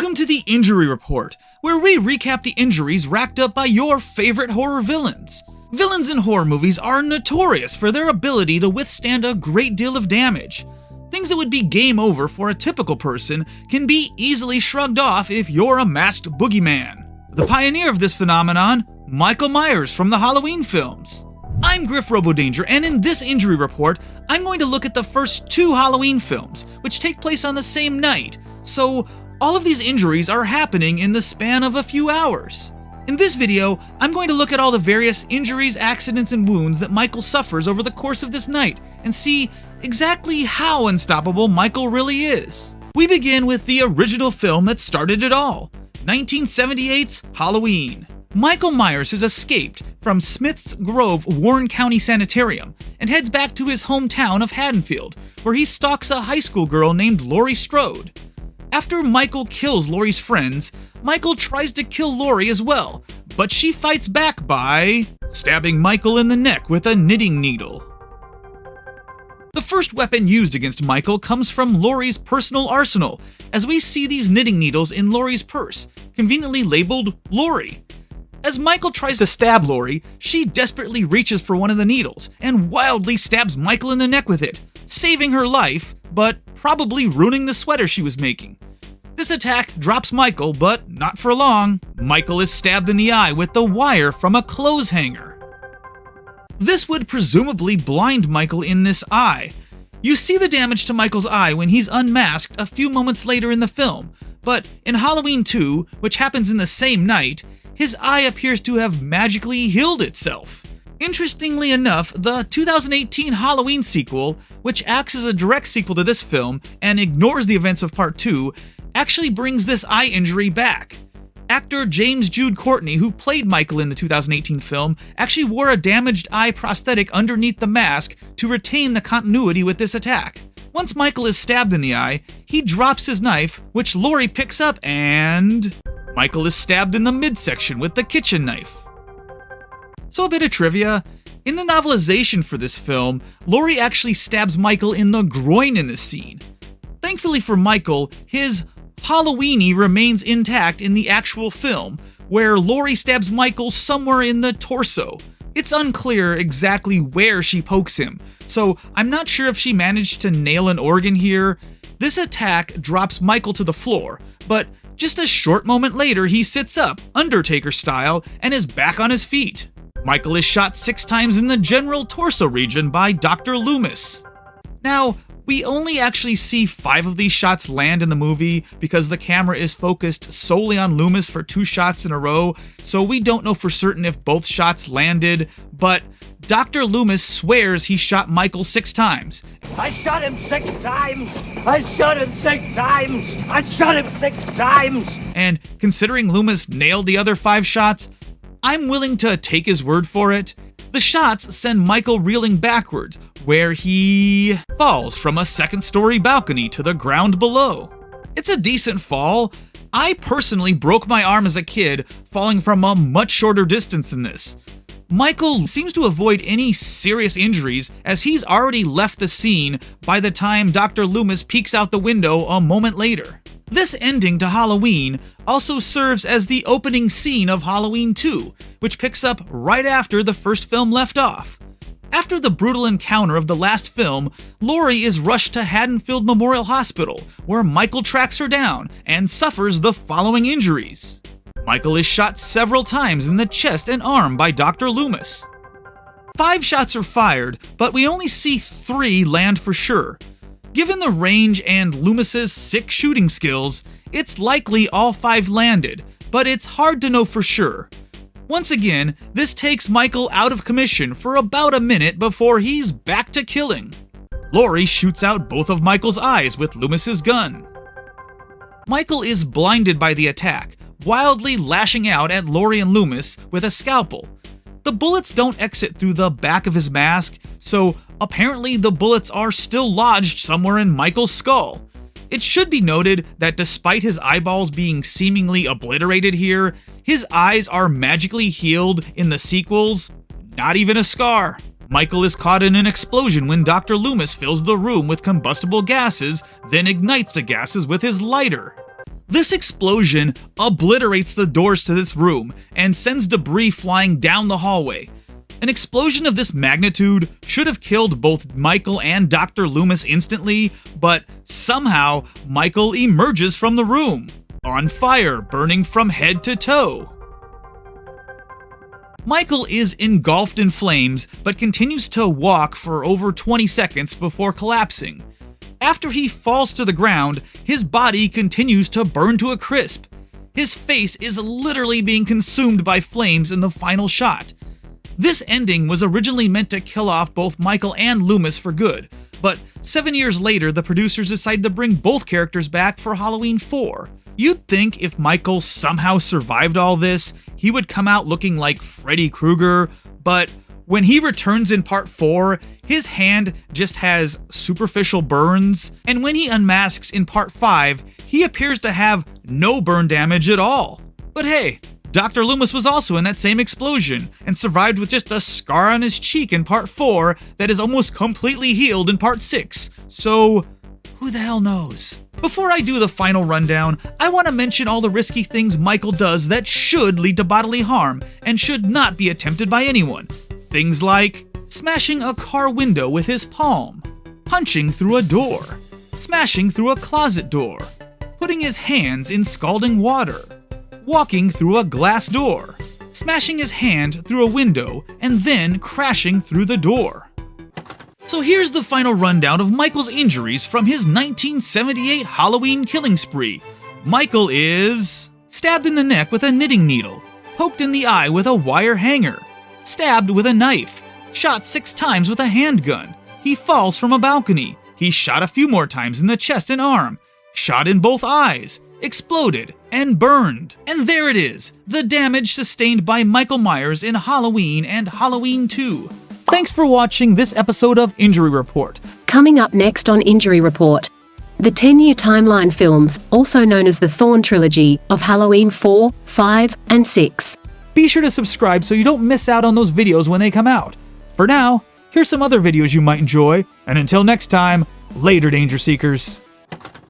Welcome to the Injury Report, where we recap the injuries racked up by your favorite horror villains. Villains in horror movies are notorious for their ability to withstand a great deal of damage. Things that would be game over for a typical person can be easily shrugged off if you're a masked boogeyman. The pioneer of this phenomenon, Michael Myers from the Halloween films. I'm Griff Robodanger, and in this injury report, I'm going to look at the first two Halloween films, which take place on the same night, so all of these injuries are happening in the span of a few hours. In this video, I'm going to look at all the various injuries, accidents, and wounds that Michael suffers over the course of this night, and see exactly how unstoppable Michael really is. We begin with the original film that started it all, 1978's Halloween. Michael Myers has escaped from Smith's Grove, Warren County Sanitarium and heads back to his hometown of Haddonfield, where he stalks a high school girl named Laurie Strode. After Michael kills Laurie's friends, Michael tries to kill Laurie as well, but she fights back by stabbing Michael in the neck with a knitting needle. The first weapon used against Michael comes from Laurie's personal arsenal, as we see these knitting needles in Laurie's purse, conveniently labeled Laurie. As Michael tries to stab Laurie, she desperately reaches for one of the needles and wildly stabs Michael in the neck with it, saving her life, but probably ruining the sweater she was making. This attack drops Michael, but not for long. Michael is stabbed in the eye with the wire from a clothes hanger. This would presumably blind Michael in this eye. You see the damage to Michael's eye when he's unmasked a few moments later in the film, but in Halloween 2, which happens in the same night, his eye appears to have magically healed itself. Interestingly enough, the 2018 Halloween sequel, which acts as a direct sequel to this film and ignores the events of Part 2, actually brings this eye injury back. Actor James Jude Courtney, who played Michael in the 2018 film, actually wore a damaged eye prosthetic underneath the mask to retain the continuity with this attack. Once Michael is stabbed in the eye, he drops his knife, which Laurie picks up, and Michael is stabbed in the midsection with the kitchen knife. So a bit of trivia. In the novelization for this film, Laurie actually stabs Michael in the groin in this scene. Thankfully for Michael, his Halloweeny remains intact in the actual film, where Laurie stabs Michael somewhere in the torso. It's unclear exactly where she pokes him, so I'm not sure if she managed to nail an organ here. This attack drops Michael to the floor, but just a short moment later he sits up, Undertaker style, and is back on his feet. Michael is shot 6 times in the general torso region by Dr. Loomis. Now, we only actually see 5 of these shots land in the movie because the camera is focused solely on Loomis for 2 shots in a row, so we don't know for certain if both shots landed, but Dr. Loomis swears he shot Michael 6 times. I shot him 6 times! I shot him 6 times! I shot him 6 times! And considering Loomis nailed the other 5 shots, I'm willing to take his word for it. The shots send Michael reeling backwards, where he falls from a 2nd-story balcony to the ground below. It's a decent fall. I personally broke my arm as a kid, falling from a much shorter distance than this. Michael seems to avoid any serious injuries, as he's already left the scene by the time Dr. Loomis peeks out the window a moment later. This ending to Halloween also serves as the opening scene of Halloween 2, which picks up right after the first film left off. After the brutal encounter of the last film, Laurie is rushed to Haddonfield Memorial Hospital, where Michael tracks her down and suffers the following injuries. Michael is shot several times in the chest and arm by Dr. Loomis. 5 shots are fired, but we only see 3 land for sure. Given the range and Loomis's sick shooting skills, it's likely all 5 landed, but it's hard to know for sure. Once again, this takes Michael out of commission for about a minute before he's back to killing. Laurie shoots out both of Michael's eyes with Loomis's gun. Michael is blinded by the attack, wildly lashing out at Laurie and Loomis with a scalpel. The bullets don't exit through the back of his mask, so apparently the bullets are still lodged somewhere in Michael's skull. It should be noted that despite his eyeballs being seemingly obliterated here, his eyes are magically healed in the sequels. Not even a scar. Michael is caught in an explosion when Dr. Loomis fills the room with combustible gases, then ignites the gases with his lighter. This explosion obliterates the doors to this room and sends debris flying down the hallway. An explosion of this magnitude should have killed both Michael and Dr. Loomis instantly, but somehow Michael emerges from the room, on fire, burning from head to toe. Michael is engulfed in flames, but continues to walk for over 20 seconds before collapsing. After he falls to the ground, his body continues to burn to a crisp. His face is literally being consumed by flames in the final shot. This ending was originally meant to kill off both Michael and Loomis for good, but 7 years later, the producers decided to bring both characters back for Halloween 4. You'd think if Michael somehow survived all this, he would come out looking like Freddy Krueger, but when he returns in part 4, his hand just has superficial burns, and when he unmasks in part 5, he appears to have no burn damage at all. But hey, Dr. Loomis was also in that same explosion, and survived with just a scar on his cheek in part 4 that is almost completely healed in part 6, so who the hell knows? Before I do the final rundown, I want to mention all the risky things Michael does that should lead to bodily harm, and should not be attempted by anyone. Things like smashing a car window with his palm, punching through a door, smashing through a closet door, putting his hands in scalding water, walking through a glass door, smashing his hand through a window, and then crashing through the door. So here's the final rundown of Michael's injuries from his 1978 Halloween killing spree. Michael is stabbed in the neck with a knitting needle, poked in the eye with a wire hanger, stabbed with a knife, shot 6 times with a handgun. He falls from a balcony. He's shot a few more times in the chest and arm, shot in both eyes, exploded, and burned. And there it is, the damage sustained by Michael Myers in Halloween and Halloween 2. Thanks for watching this episode of Injury Report. Coming up next on Injury Report, the 10-year timeline films, also known as the Thorn Trilogy, of Halloween 4, 5, and 6. Be sure to subscribe so you don't miss out on those videos when they come out. For now, here's some other videos you might enjoy, and until next time, later Danger Seekers.